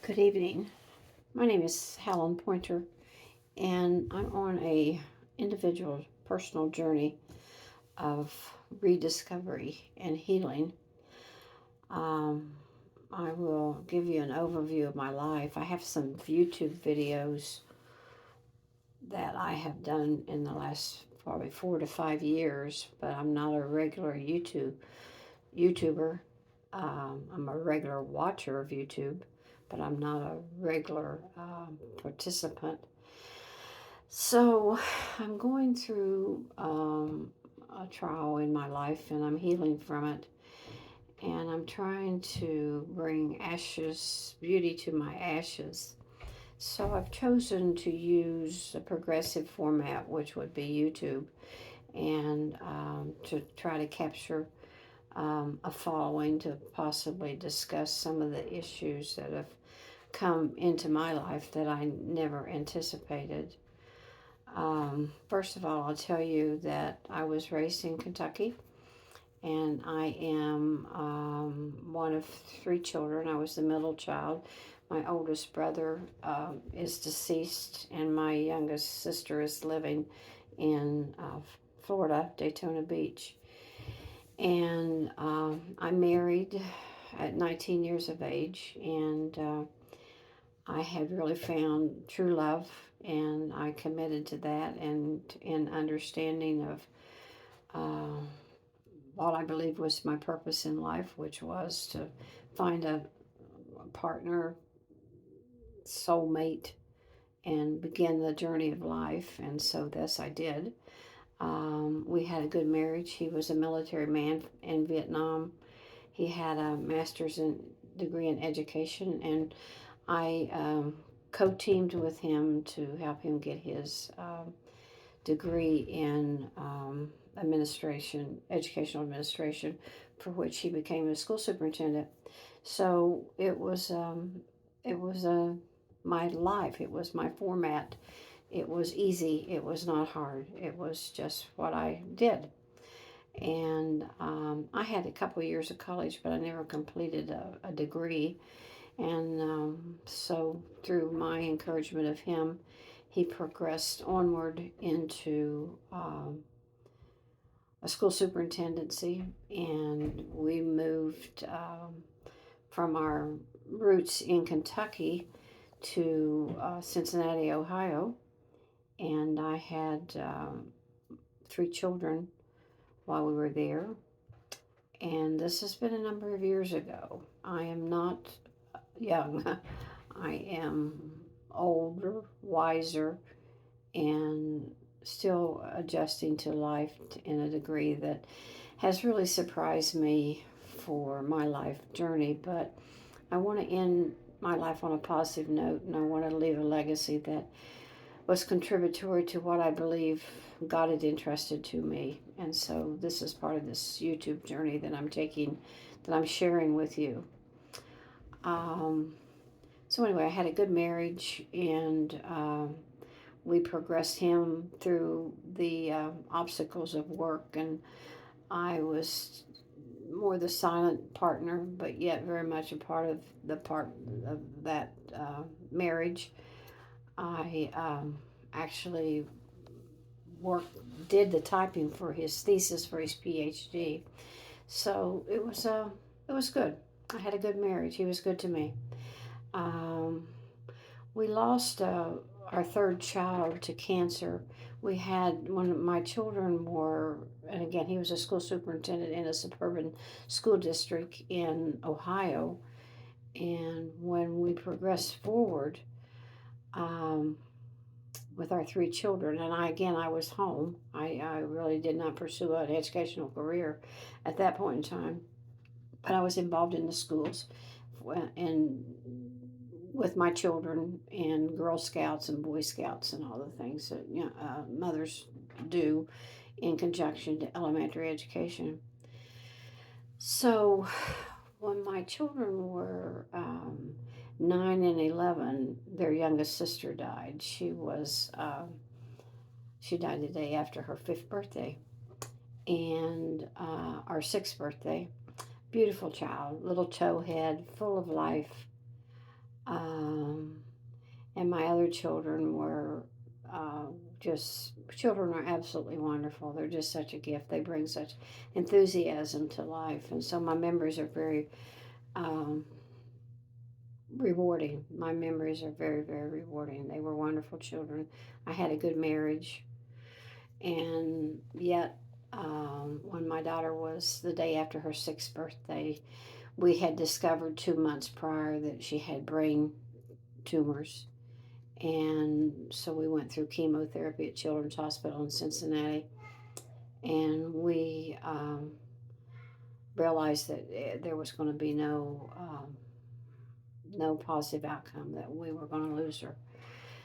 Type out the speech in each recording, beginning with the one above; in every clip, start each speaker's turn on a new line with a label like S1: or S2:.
S1: Good evening. My name is Helen Pointer, and I'm on a individual personal journey of rediscovery and healing. Um, I will give you an overview of my life. I have some YouTube videos that I have done in the last probably 4 to 5 years, but I'm not a regular YouTuber. I'm a regular watcher of YouTube, but I'm not a regular participant. So I'm going through a trial in my life and I'm healing from it. And I'm trying to bring beauty to my ashes. So I've chosen to use a progressive format, which would be YouTube, and to try to capture a following to possibly discuss some of the issues that have come into my life that I never anticipated. First of all, I'll tell you that I was raised in Kentucky and I am one of three children. I was the middle child. My oldest brother is deceased, and my youngest sister is living in Florida, Daytona Beach. And I married at 19 years of age, and I had really found true love, and I committed to that, and in understanding of uh, what I believe was my purpose in life, which was to find a partner, soulmate, and begin the journey of life. And so this I did. We had a good marriage. He was a military man in Vietnam. He had a degree in education, and I co-teamed with him to help him get his degree in educational administration, for which he became a school superintendent. So it was my life. It was my format. It was easy. It was not hard. It was just what I did. And I had a couple of years of college, but I never completed a degree. And so, through my encouragement of him, he progressed onward into a school superintendency, and we moved from our roots in Kentucky to Cincinnati, Ohio. And I had three children while we were there. And this has been a number of years ago. I am not young. I am older, wiser, and still adjusting to life in a degree that has really surprised me for my life journey. But I want to end my life on a positive note, and I want to leave a legacy that was contributory to what I believe God had entrusted to me. And so this is part of this YouTube journey that I'm taking, that I'm sharing with you. Um, so anyway, I had a good marriage, and we progressed him through the obstacles of work, and I was more the silent partner, but yet very much a part of that marriage. I actually worked, did the typing for his thesis for his PhD. So it was good. I had a good marriage. He was good to me. Um, we lost our third child to cancer. We had one of my children were, and again, he was a school superintendent in a suburban school district in Ohio. And when we progressed forward um, with our three children, and I was home. I really did not pursue an educational career at that point in time, but I was involved in the schools and with my children and Girl Scouts and Boy Scouts and all the things that mothers do in conjunction to elementary education. So when my children were 9 and 11, their youngest sister died. She died the day after her fifth birthday, and our sixth birthday. Beautiful child, little towhead, full of life. Um, and my other children were uh, just, children are absolutely wonderful. They're just such a gift. They bring such enthusiasm to life. And so my memories are very um, rewarding. My memories are very, very rewarding. They were wonderful children. I had a good marriage. And yet, when my daughter was the day after her 6th birthday, we had discovered 2 months prior that she had brain tumors. And so we went through chemotherapy at Children's Hospital in Cincinnati. And we realized that there was going to be no positive outcome, that we were going to lose her.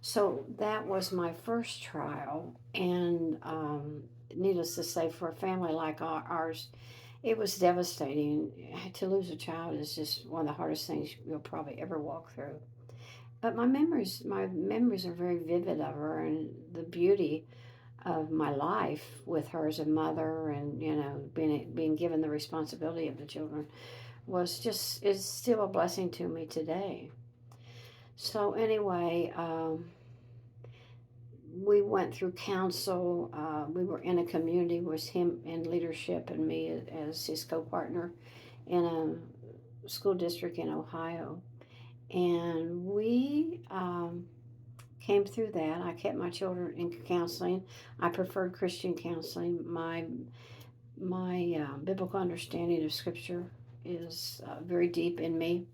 S1: So that was my first trial. And needless to say, for a family like ours, it was devastating. To lose a child is just one of the hardest things you'll probably ever walk through. But my memories are very vivid of her, and the beauty of my life with her as a mother, and being given the responsibility of the children was just is still a blessing to me today. So anyway, we went through council. We were in a community with him in leadership and me as his co-partner in a school district in Ohio. And we came through that. I kept my children in counseling. I preferred Christian counseling. My biblical understanding of Scripture is very deep in me,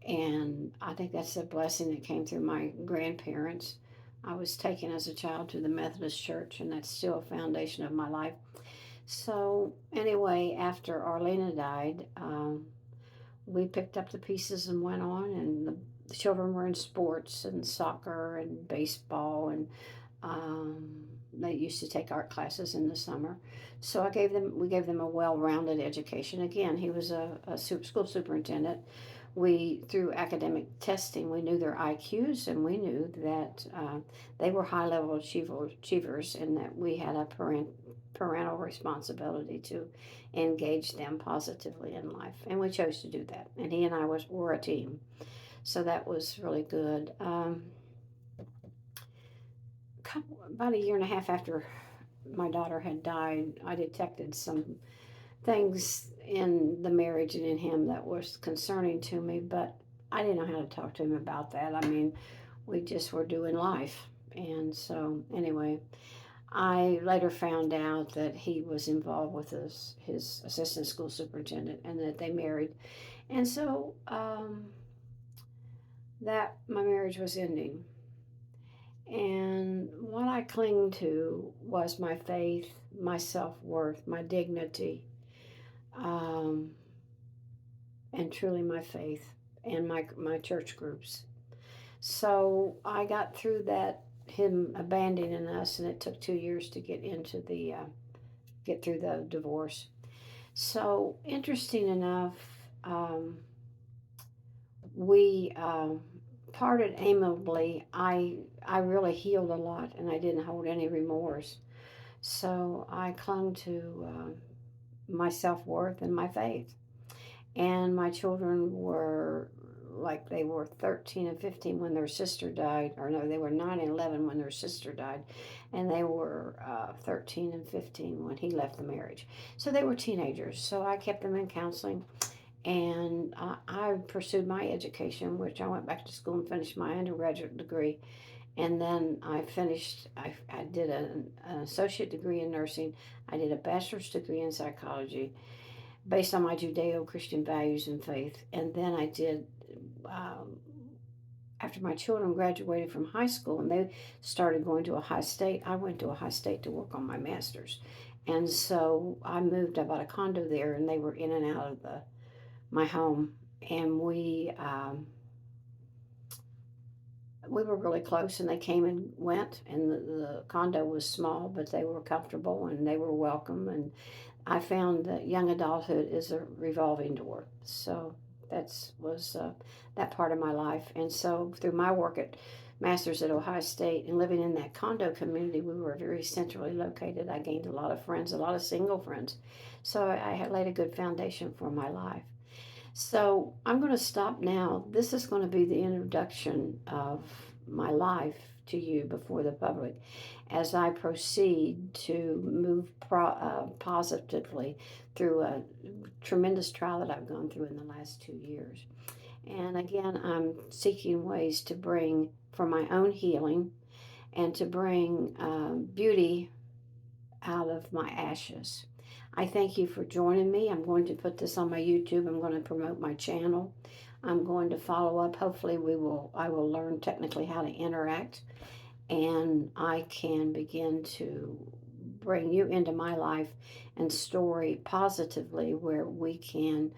S1: and I think that's a blessing that came through my grandparents. I was taken as a child to the Methodist Church, and that's still a foundation of my life. So, anyway, after Arlena died, we picked up the pieces and went on, and the children were in sports and soccer and baseball, and they used to take art classes in the summer. So we gave them a well-rounded education. Again, he was a school superintendent. We, through academic testing, we knew their IQs, and we knew that they were high-level achievers, and that we had a parental responsibility to engage them positively in life, and we chose to do that. And he and I were a team, so that was really good. About a year and a half after my daughter had died, I detected some things in the marriage and in him that was concerning to me, but I didn't know how to talk to him about that. I mean, we just were doing life. And so, anyway, I later found out that he was involved with his assistant school superintendent, and that they married. And so, that my marriage was ending. And what I clinged to was my faith, my self worth, my dignity, um, and truly my faith and my church groups. So I got through that, him abandoning us, and it took 2 years to get through the divorce. So interesting enough, um, we parted amiably. I really healed a lot, and I didn't hold any remorse. So I clung to my self worth and my faith. And my children were, like, they were 13 and 15 when their sister died, or no, they were 9 and 11 when their sister died, and they were 13 and 15 when he left the marriage. So they were teenagers. So I kept them in counseling, and I pursued my education, which I went back to school and finished my undergraduate degree. And then I did an associate degree in nursing. I did a bachelor's degree in psychology based on my Judeo Christian values and faith. And then I did, um, after my children graduated from high school and they started going to Ohio State, I went to Ohio State to work on my master's. And so I moved, I bought a condo there, and they were in and out of my home. And we were really close, and they came and went, and the condo was small, but they were comfortable and they were welcome. And I found that young adulthood is a revolving door. So that's was that part of my life. And so through my work at Masters at Ohio State and living in that condo community, we were very centrally located. I gained a lot of friends, a lot of single friends. So I had laid a good foundation for my life. So I'm going to stop now. This is going to be the introduction of my life to you before the public as I proceed to move positively through a tremendous trial that I've gone through in the last 2 years. And again, I'm seeking ways to bring for my own healing and to bring beauty out of my ashes. I thank you for joining me. I'm going to put this on my YouTube. I'm going to promote my channel. I'm going to follow up. Hopefully I will learn technically how to interact and I can begin to bring you into my life and story positively where we can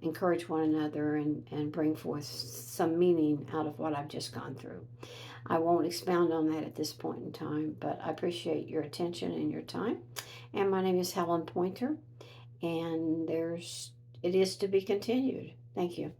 S1: encourage one another and bring forth some meaning out of what I've just gone through. I won't expound on that at this point in time, but I appreciate your attention and your time. And my name is Helen Pointer, and it is to be continued. Thank you.